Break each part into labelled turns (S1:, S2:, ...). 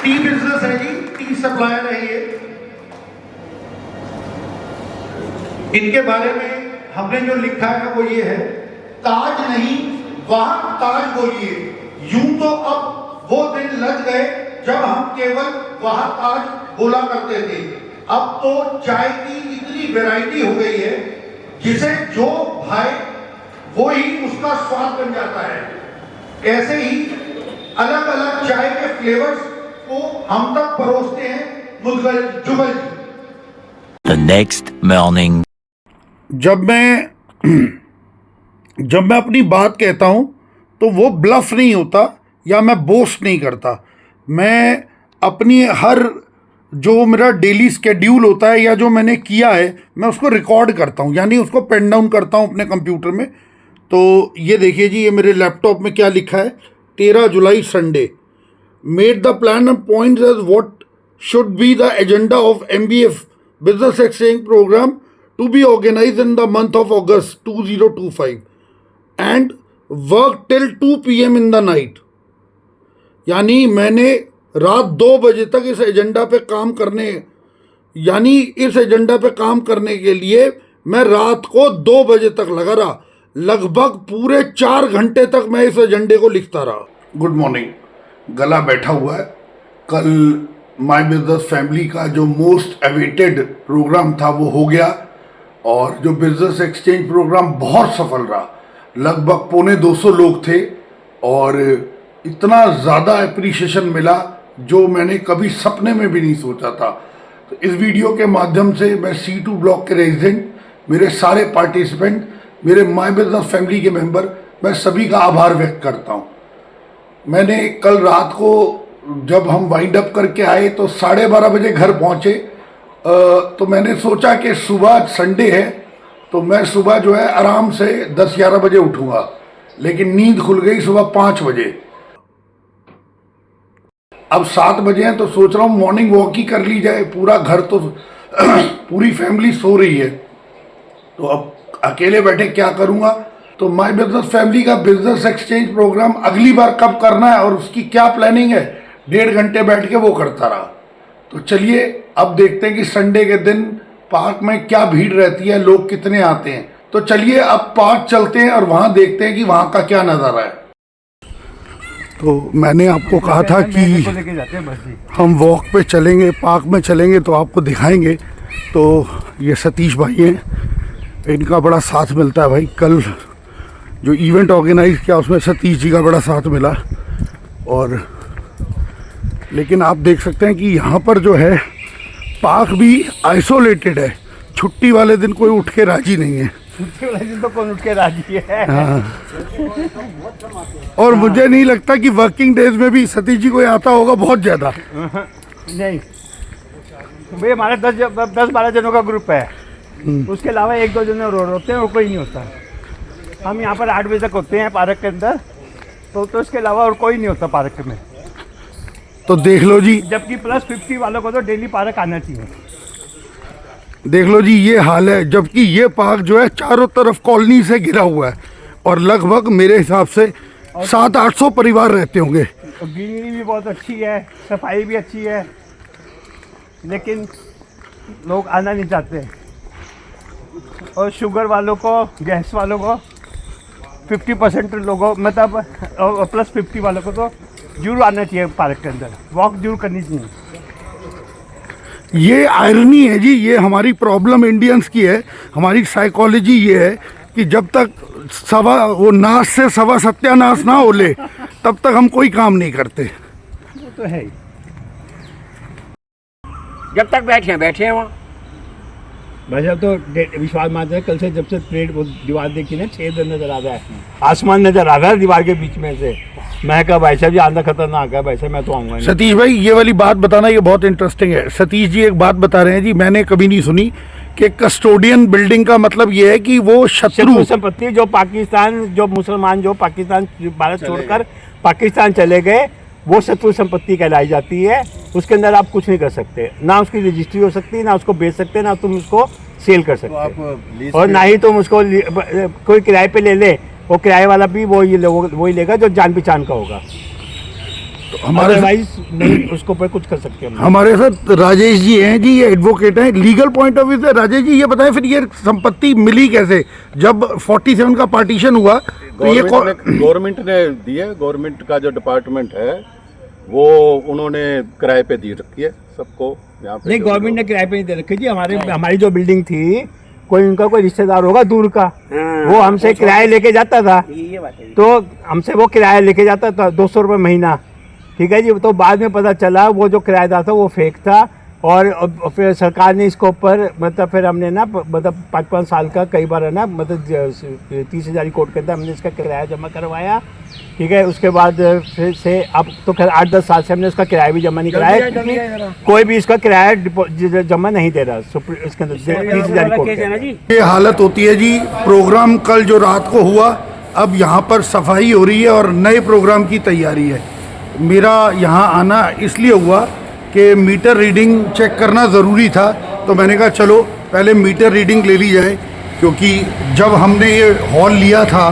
S1: T business है जी, T supplier है ये। इनके बारे में हमने जो लिखा है वो ये है, ताज नहीं वहां ताज बोलिए। यूं तो अब वो दिन लग गए जब हम केवल वहां ताज बोला करते थे। अब तो चाय की इतनी वैरायटी हो गई है, जिसे जो भाए वो ही उसका स्वाद बन जाता है। ऐसे ही अलग अलग चाय के फ्लेवर्स को हम तक परोसते हैं मुदगल जुगल जी।
S2: The next morning.
S3: जब मैं अपनी बात कहता हूँ तो वो ब्लफ नहीं होता या मैं बोस्ट नहीं करता। मैं अपनी हर जो मेरा डेली स्केड्यूल होता है या जो मैंने किया है मैं उसको रिकॉर्ड करता हूँ, यानी उसको पेन डाउन करता हूँ अपने कंप्यूटर में। तो ये देखिए जी, ये मेरे लैपटॉप में क्या लिखा है, 13 जुलाई Sunday. Made the plan and points as what should be the agenda of MBF business exchange program to be organized in the month of August 2025 and work till 2 PM in the night। यानी मैंने रात 2 बजे तक इस agenda पे काम करने, यानी इस एजेंडा पे काम करने के लिए मैं रात को 2 बजे तक लगा रहा। लगभग पूरे 4 घंटे तक मैं इस एजेंडे को लिखता रहा। गुड मॉर्निंग, गला बैठा हुआ है। कल माय बिजनेस फैमिली का जो मोस्ट अवेटेड प्रोग्राम था वो हो गया और जो बिजनेस एक्सचेंज प्रोग्राम बहुत सफल रहा। लगभग 250 लोग थे और इतना ज़्यादा अप्रिशिएशन मिला जो मैंने कभी सपने में भी नहीं सोचा था। तो इस वीडियो के माध्यम से मैं C2 ब्लॉक के रेजिडेंट, मेरे सारे पार्टिसिपेंट, मेरे माय बिजनेस फैमिली के मेंबर, मैं सभी का आभार व्यक्त करता हूँ। मैंने कल रात को जब हम वाइंड अप करके आए तो 12:30 बजे घर पहुँचे। तो मैंने सोचा कि सुबह संडे है तो मैं सुबह जो है आराम से 10-11 बजे उठूंगा, लेकिन नींद खुल गई सुबह 5 बजे। अब 7 बजे हैं तो सोच रहा हूँ मॉर्निंग वॉक ही कर ली जाए। पूरा घर तो पूरी फैमिली सो रही है, तो अब अकेले बैठे क्या करूँगा। तो माय बिजनेस फैमिली का बिजनेस एक्सचेंज प्रोग्राम अगली बार कब करना है और उसकी क्या प्लानिंग है, 1.5 घंटे बैठ के वो करता रहा। तो चलिए अब देखते हैं कि संडे के दिन पार्क में क्या भीड़ रहती है, लोग कितने आते हैं। तो चलिए अब पार्क चलते हैं और वहाँ देखते हैं कि वहाँ का क्या नज़ारा है। तो मैंने आपको कहा था कि हम वॉक पे चलेंगे, पार्क में चलेंगे तो आपको दिखाएंगे। तो ये सतीश भाई हैं, इनका बड़ा साथ मिलता है भाई। कल जो इवेंट ऑर्गेनाइज किया उसमें सतीश जी का बड़ा साथ मिला। और लेकिन आप देख सकते हैं कि यहाँ पर जो है पार्क भी आइसोलेटेड है। छुट्टी वाले दिन कोई उठ के राजी नहीं है।
S4: छुट्टी वाले दिन तो कौन उठ के राजी है।
S3: हाँ। और मुझे नहीं लगता कि वर्किंग डेज में भी सतीश जी कोई आता होगा बहुत ज़्यादा।
S4: नहीं भाई, हमारे 10-12 जनों का ग्रुप है। उसके अलावा 1-2 जन रोड होते हैं और कोई नहीं होता। हम यहाँ पर 8 बजे तक होते हैं पार्क के अंदर, तो उसके अलावा और कोई नहीं होता पार्क में।
S3: तो देख लो जी,
S4: जबकि +50 वालों को तो डेली पार्क आना चाहिए।
S3: देख लो जी, ये हाल है। जबकि ये पार्क जो है चारों तरफ कॉलोनी से घिरा हुआ है और लगभग मेरे हिसाब से 700-800 परिवार रहते होंगे।
S4: ग्रीनरी भी बहुत अच्छी है, सफाई भी अच्छी है, लेकिन लोग आना नहीं चाहते। और शुगर वालों को, गैस वालों को 50% लोगों, मतलब +50 वालों को तो जरूर आना चाहिए पार्क के अंदर, वॉक जरूर करनी चाहिए।
S3: ये आयरनी है जी, ये हमारी प्रॉब्लम इंडियंस की है। हमारी साइकोलॉजी ये है कि जब तक वो नाश से सवा सत्यानाश ना हो ले तब तक हम कोई काम नहीं करते।
S4: वो तो है ही।
S5: जब तक बैठे हैं वहाँ।
S4: भाई साहब तो विश्वास मानते हैं, कल से जब से प्लेट वो दीवार देखी ना, 6 दिन नजर आ रहा है, आसमान नजर आ रहा है दीवार के बीच में से। मैं कहा भाई साहब ये आंधा खतरनाक है, भाई साहब मैं तो आऊँगा।
S3: सतीश भाई ये वाली बात बताना, ये बहुत इंटरेस्टिंग है। सतीश जी एक बात बता रहे हैं जी, मैंने कभी नहीं सुनी कि कस्टोडियन बिल्डिंग का मतलब ये है कि वो शत्रु
S4: संपत्ति जो पाकिस्तान, जो मुसलमान जो पाकिस्तान भारत छोड़कर पाकिस्तान चले गए, वो शत्रु संपत्ति कहलाई जाती है। उसके अंदर आप कुछ नहीं कर सकते, ना उसकी रजिस्ट्री हो सकती, ना उसको बेच सकते, ना तुम उसको सेल कर सकते, और ना ही तुम उसको कोई किराए पे ले ले, वो किराए वाला भी वही लेगा जो जान पहचान का होगा।
S3: हमारे
S4: अदरवाइज नहीं उसको ऊपर कुछ कर सकते हम।
S3: हमारे साथ राजेश जी हैं जी, ये एडवोकेट हैं। लीगल पॉइंट ऑफ व्यू से राजेश जी ये बताएं, फिर ये संपत्ति मिली कैसे? जब 47 का पार्टीशन हुआ तो ये
S6: गवर्नमेंट ने दी है। गवर्नमेंट का जो डिपार्टमेंट है वो उन्होंने किराए पे दी रखी है सबको यहाँ पे।
S4: नहीं, गवर्नमेंट ने किराए पे नहीं दे रखी जी। हमारी जो बिल्डिंग थी, कोई उनका कोई रिश्तेदार होगा दूर का, वो हमसे किराया लेके जाता था, तो हमसे वो किराया लेके जाता था 200 रुपये महीना, ठीक है जी। तो बाद में पता चला वो जो किराएदार था वो फेक था, और फिर सरकार ने इसके ऊपर मतलब फिर हमने ना मतलब 5-5 साल का कई बार है ना मतलब 30,000 कोर्ट के अंदर हमने इसका किराया जमा करवाया, ठीक है। उसके बाद फिर से अब तो खैर 8-10 साल से हमने उसका किराया भी जमा नहीं कराया, क्योंकि कोई भी इसका किराया जमा नहीं दे रहा। इसके अंदर 30,000 कोर्ट के।
S3: ये हालत होती है जी। प्रोग्राम कल जो रात को हुआ, अब यहाँ पर सफाई हो रही है और नए प्रोग्राम की तैयारी है। मेरा यहाँ आना इसलिए हुआ कि मीटर रीडिंग चेक करना ज़रूरी था, तो मैंने कहा चलो पहले मीटर रीडिंग ले ली जाए, क्योंकि जब हमने ये हॉल लिया था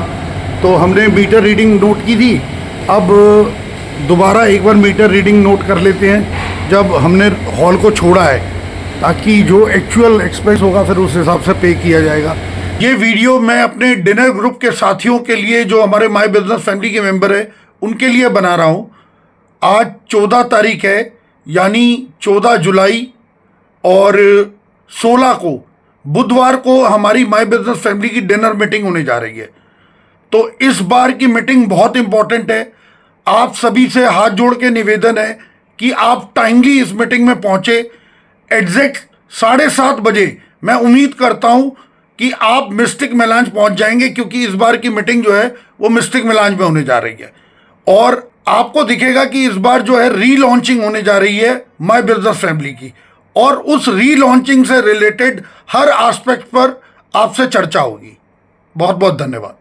S3: तो हमने मीटर रीडिंग नोट की थी। अब दोबारा एक बार मीटर रीडिंग नोट कर लेते हैं जब हमने हॉल को छोड़ा है, ताकि जो एक्चुअल एक्सपेंस होगा फिर उस हिसाब से पे किया जाएगा। ये वीडियो मैं अपने डिनर ग्रुप के साथियों के लिए, जो हमारे माय बिजनेस फैमिली के मेंबर है, उनके लिए बना रहा हूँ। आज 14 तारीख है, यानी 14 जुलाई, और 16 को बुधवार को हमारी माय बिजनेस फैमिली की डिनर मीटिंग होने जा रही है। तो इस बार की मीटिंग बहुत इंपॉर्टेंट है। आप सभी से हाथ जोड़ के निवेदन है कि आप टाइमली इस मीटिंग में पहुंचे। एग्जैक्ट 7:30 बजे मैं उम्मीद करता हूं कि आप मिस्टिक मेलांज पहुंच जाएंगे, क्योंकि इस बार की मीटिंग जो है वो मिस्टिक मेलांज में होने जा रही है। और आपको दिखेगा कि इस बार जो है रीलॉन्चिंग होने जा रही है माय बिजनेस फैमिली की, और उस रीलॉन्चिंग से रिलेटेड हर एस्पेक्ट पर आपसे चर्चा होगी। बहुत बहुत धन्यवाद।